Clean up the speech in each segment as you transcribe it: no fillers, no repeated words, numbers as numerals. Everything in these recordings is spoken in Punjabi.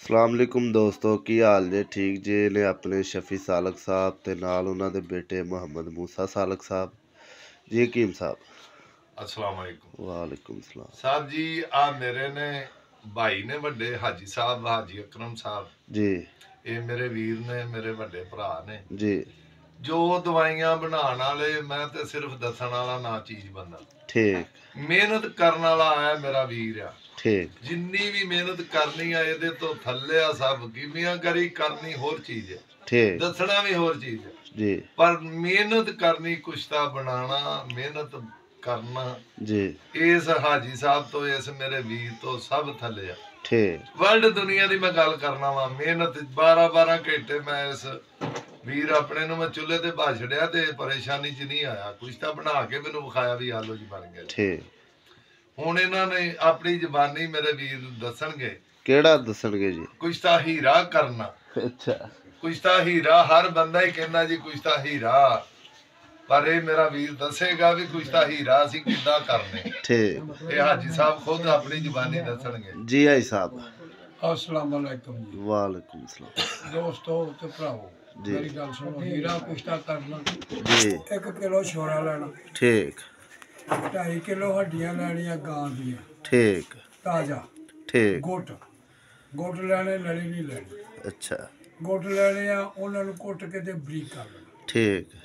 ਸਲਾਮ ਅਲੈਕੁਮ ਦੋਸਤੋ, ਕੀ ਹਾਲ ਜੇ? ਠੀਕ ਜੇ ਨੇ ਆਪਣੇ ਸ਼ਫੀ ਸਾਲਕ ਸਾਹਿਬ ਤੇ ਨਾਲ ਉਹਨਾਂ ਦੇ ਬੇਟੇ ਮੁਹੰਮਦ ਮੂਸਾ ਸਾਲਕ ਸਾਹਿਬ ਜੀ। ਹਕੀਮ ਸਾਹਿਬ अस्सलाम वालेकुम वालेकुम सलाम साहब जी। आ मेरे ने भाई ने वड्डे हाजी साहब हाजी अकरम साहब जी ये मेरे वीर ने मेरे वड्डे भरा ने जी। जो दवाइयां बनाने वाले मैं तो सिर्फ दसन वाला ना चीज बंदा ठीक मेहनत करने वाला आया मेरा वीर आ। ठीक जिन्नी भी मेहनत करनी है ये तो थल्ले आ सब कीमियागरी करनी होर चीज है, ठीक दसना भी होर चीज है जी पर मेहनत करनी कुश्ता बनाना मेहनत करना जी। इस हाजी साहब तो इस मेरे वीर तो सब थले आ। ठीक वर्ल्ड दुनिया की मैं गल करना वा मेहनत 12-12 घंटे मैं इस वीर अपने मैं चूल्हे ते बा छड़िया ते परेशानी च नहीं आया। कुछ तो बना के मैनू विखाया भी आलो जी बन गया। ठीक हुण इन्हां ने अपनी जबानी मेरे वीर दसणगे केड़ा दसणगे जी? कुछ तो हीरा करना। अच्छा कुछ तो हीरा हर बंदा ही कहना जी कुछ तो हीरा, पर ये मेरा वीर दसेगा भी कुछ तो हीरा असीं किद्दां करने। ठीक ये हाजी साहब खुद अपनी जुबानी दसणगे जी। आई साहब अस्सलाम वालेकुम जी। वालेकुम सलाम दोस्तों ते भरावो जी। मेरी गल सुनो, हीरा कुश्ता करना, जी 1 किलो छोरा लेना, ठीक 2.5 किलो हड्डियां लैनियां गां दियां ठीक ताजा, ठीक गुट गुट लेने लड़ी नहीं लेनी, अच्छा गुट लेने आ उन्हां नूं कुट के ते बरीक कर लेना, ठीक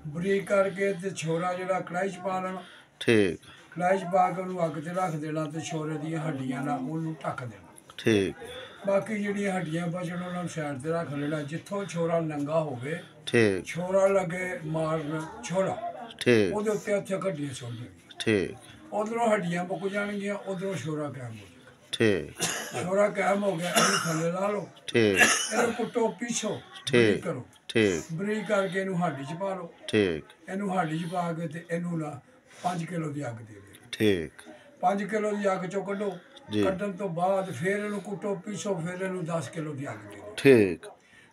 बरीक करके ते छोरा जिहड़ा कढ़ाई च पा लेना, ठीक कढ़ाई च पा के उन्हूं अग ते रख देना ते छोरे दियां हड्डियां नाल उन्हूं ढक देना। ठीक बाकी ਜਿਹੜੀਆਂ ਹੱਡੀਆਂ ਬਚਣ ਉਹਨਾਂ ਨੂੰ ਸਾਈਡ ਤੇ ਰੱਖ ਲੈਣਾ। ਜਿੱਥੋਂ ਛੋਰਾ ਨੰਗਾ ਹੋਵੇ ठीक ਛੋਰਾ ਲੱਗੇ ਮਾਰਨ ਛੋਰਾ ठीक ਉਹਦੇ ਉੱਤੇ ਉੱਥੇ ਹੱਡੀਆਂ ਸੁੱਟ ਦੇਣੀਆਂ। ठीक ਉਧਰੋਂ ਹੱਡੀਆਂ ਮੁੱਕ ਜਾਣਗੀਆਂ, ਉਧਰੋਂ ਛੋਰਾ ਕਾਇਮ ਹੋ ਜਾਏਗਾ। ठीक ਛੋਰਾ ਕਾਇਮ ਹੋ ਗਿਆ, ਇਹਨੂੰ ਥੱਲੇ ਲਾ ਲਓ, ठीक ਇਹਨੂੰ ਕੁੱਟੋ ਪਿੱਛੋਂ ਠੀਕ। ਬਰੀਕ ਕਰੋ, ठीक ਬਰੀਕ ਕਰਕੇ ਇਹਨੂੰ ਹੱਡੀ 'ਚ ਪਾ ਲਓ। ठीक ਇਹਨੂੰ ਹੱਡੀ 'ਚ ਪਾ ਕੇ ਤੇ ਇਹਨੂੰ ਨਾ 5 ਕਿਲੋ ਦੀ ਅੱਗ ਦੇ ਦਿਓ। ठीक 5 ਕਿਲੋ ਦੀ ਅੱਗ 'ਚੋਂ ਕੱਢੋ, ਜੀ। ਕੱਢਣ ਤੋਂ ਬਾਅਦ ਫਿਰ ਇਹਨੂੰ ਕੁੱਟੋ ਪਿੱਛੋਂ, ਫਿਰ ਇਹਨੂੰ 10 ਕਿਲੋ ਦੀ ਅੱਗ ਦੇ ਦਿਓ। ठीक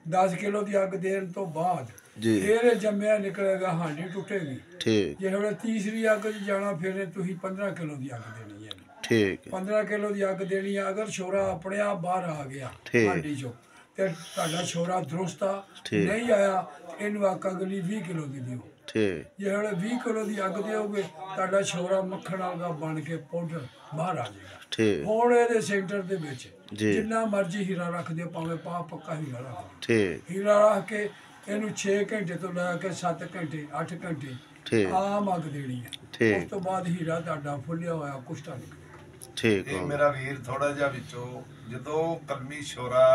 10 ਕਿਲੋ ਦੀ ਅੱਗ ਦੇਣ ਤੋਂ ਬਾਅਦ ਜੀ। ਫਿਰ ਇਹ ਜੰਮਿਆ ਨਿਕਲੇਗਾ, ਹਾਂਡੀ ਟੁੱਟੇਗੀ। ठीक ਜੇ ਹੁਣ ਤੀਸਰੀ ਅੱਗ 'ਚ ਜਾਣਾ ਫਿਰ ਇਹ ਤੁਸੀਂ 15 ਕਿਲੋ ਦੀ ਅੱਗ ਦੇਣੀ ਹੈ। ठीक 15 ਕਿਲੋ ਦੀ ਅੱਗ ਦੇਣੀ ਆ। ਅਗਰ ਛੋਰਾ ਆਪਣੇ ਆਪ ਬਾਹਰ ਆ ਗਿਆ ਠੀਕ। ਹਾਂਡੀ 'ਚੋਂ ਤੇ ਤੁਹਾਡਾ ਛੋਰਾ ਦਰੁਸਤ ਆ, ਠੀਕ। ਨਹੀਂ ਆਇਆ ਇਹਨੂੰ ਅੱਗ ਅਗਲੀ 20 ਕਿਲੋ ਦੀ ਦਿਓ। ठीक ਜੇ ਹੁਣ 20 ਕਿਲੋ ਦੀ ਅੱਗ ਦਿਓਗੇ ਤੁਹਾਡਾ ਛੋਰਾ ਮੱਖਣ ਵਰਗਾ ਬਣ ਕੇ ਪਾਊਡਰ ਬਾਹਰ ਆ ਜਾਏਗਾ। ठीक ਹੁਣ ਇਹਦੇ ਸੈਂਟਰ ਦੇ ਵਿੱਚ ਜੀ। ਜਿੰਨਾ ਮਰਜ਼ੀ ਹੀਰਾ ਰੱਖ ਦਿਓ, ਭਾਵੇਂ ਪੱਕਾ ਹੀਰਾ ਰੱਖ ਦਿਓ। ठीक ਹੀਰਾ ਰੱਖ ਕੇ ਇਹਨੂੰ 6 ਘੰਟੇ ਤੋਂ ਲੈ ਕੇ 7 ਘੰਟੇ 8 ਘੰਟੇ ठीक ਆਮ ਅੱਗ ਦੇਣੀ ਹੈ। ਠੀਕ। ਉਸ ਤੋਂ ਬਾਅਦ ਹੀਰਾ ਤੁਹਾਡਾ ਫੁੱਲਿਆ ਹੋਇਆ ਕੁਸ਼ਤਾ ਨਿਕਲੇਗਾ। ठीक ਇਹ ਮੇਰਾ ਵੀਰ ਥੋੜਾ ਜਿਹਾ ਵਿੱਚੋਂ ਜਦੋਂ ਕਲਮੀ ਛੋਰਾ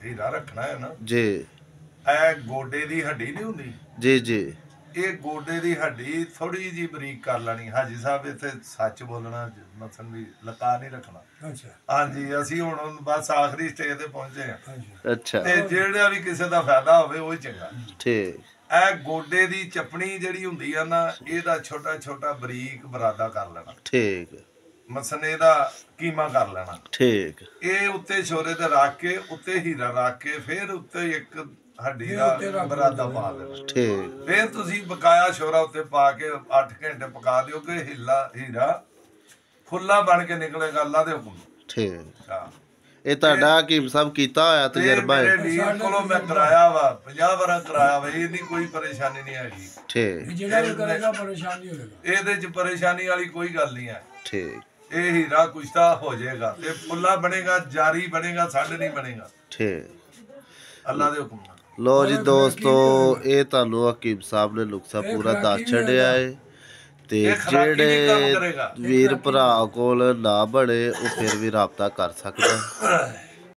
ਹੀਰਾ ਰੱਖਣਾ ਹੈ ਨਾ, जी ਇਹ ਗੋਡੇ ਦੀ ਹੱਡੀ ਨਹੀਂ ਹੁੰਦੀ, जी जी ਇਹ ਗੋਡੇ ਦੀ ਹੱਡੀ ਥੋੜੀ ਜੀ ਬਰੀਕ ਕਰ ਲੈਣੀ। ਹਾਜੀ ਸਾਹਿਬ ਇੱਥੇ ਸੱਚ ਬੋਲਣਾ, ਮਸਨ ਵੀ ਲਕਾ ਨਹੀਂ ਰੱਖਣਾ। ਅੱਛਾ ਹਾਂਜੀ ਅਸੀਂ ਹੁਣ ਬਸ ਆਖਰੀ ਸਟੇਜ ਤੇ ਪਹੁੰਚੇ ਆ ਹਾਂਜੀ अच्छा ਤੇ ਜਿਹੜਾ ਵੀ ਕਿਸੇ ਦਾ ਫਾਇਦਾ ਹੋਵੇ ਉਹ ਹੀ ਚੰਗਾ। ठीक ਇਹ ਗੋਡੇ ਦੀ ਚਪਣੀ ਜਿਹੜੀ ਹੁੰਦੀ ਆ ਨਾ, ਇਹਦਾ ਛੋਟਾ ਛੋਟਾ ਬਰੀਕ ਬਰਾਦਾ ਕਰ ਲੈਣਾ। ठीक ਮਸਨ ਇਹਦਾ ਕੀਮਾ ਕਰ ਲੈਣਾ। ठीक ਇਹ ਉੱਤੇ ਛੋਰੇ ਤੇ ਰੱਖ ਕੇ ਉੱਤੇ ਹੀਰਾ ਰੱਖ ਕੇ ਫਿਰ ਉੱਤੇ ਇੱਕ ਹੱਡੀ ਇਹ ਦਾ ਉੱਤੇ ਰੱਖ ਬਰਾਦਾ ਪਾ ਦੇਣਾ। ठीक ਫਿਰ ਤੁਸੀਂ ਬਕਾਇਆ ਛੋਰਾ ਉੱਤੇ ਪਾ ਕੇ 8 ਘੰਟੇ ਪਕਾ ਦਿਓ ਕਿ ਹੀਰਾ ਫੁੱਲਾ ਬਣ ਕੇ ਨਿਕਲੇਗਾ ਅੱਲਾ ਦੇ ਹੁਕਮ ਨਾਲ। ठीक ਹਾਂ ਇਹ ਤੁਹਾਡਾ ਹਕੀਮ ਸਾਹਿਬ ਕੀਤਾ ਹੋਇਆ ਤਜਰਬਾ ਮੇਰੇ ਹੈ? ਵੀਰ ਕੋਲੋਂ ਮੈਂ ਕਰਾਇਆ ਵਾ 50 ਵਾਰ ਕਰਾਇਆ ਵਾ, ਇਹ ਨਹੀਂ ਕੋਈ ਪਰੇਸ਼ਾਨੀ ਨਹੀਂ ਹੈਗੀ। ठीक ਜਿਹੜਾ ਵੀ ਕਰੇਗਾ ਪਰੇਸ਼ਾਨੀ ਹੋਏਗਾ। ਇਹਦੇ ਚ ਪਰੇਸ਼ਾਨੀ ਵਾਲੀ ਕੋਈ ਗੱਲ ਨਹੀਂ ਹੈ। ठीक ਇਹ ਹੀਰਾ ਕੁਸ਼ਤਾ ਹੋ ਜਾਏਗਾ ਤੇ ਫੁੱਲਾ ਬਣੇਗਾ, ਜਾਰੀ ਬਣੇਗਾ, ਛੱਡ ਨਹੀਂ ਬਣੇਗਾ ठीक ਅੱਲਾ ਦੇ ਹੁਕਮ ਨਾਲ। लो जी दोस्तों, ये ਤੁਹਾਨੂੰ ਹਕੀਮ ਸਾਹਿਬ ਨੇ ਨੁਕਸਾ ਪੂਰਾ ਦੱਸ ਛੱਡਿਆ ਹੈ ਤੇ ਇਹ ਖੁਰਾਕੀ ਵੀ ਕੰਮ ਜਿਹੜੇ ਕਰੇਗਾ। ਵੀਰ ਭਰਾ ਕੋਲ ਨਾ ਬਣੇ ਉਹ ਫਿਰ ਵੀ ਰਾਬਤਾ ਕਰ ਸਕਦਾ।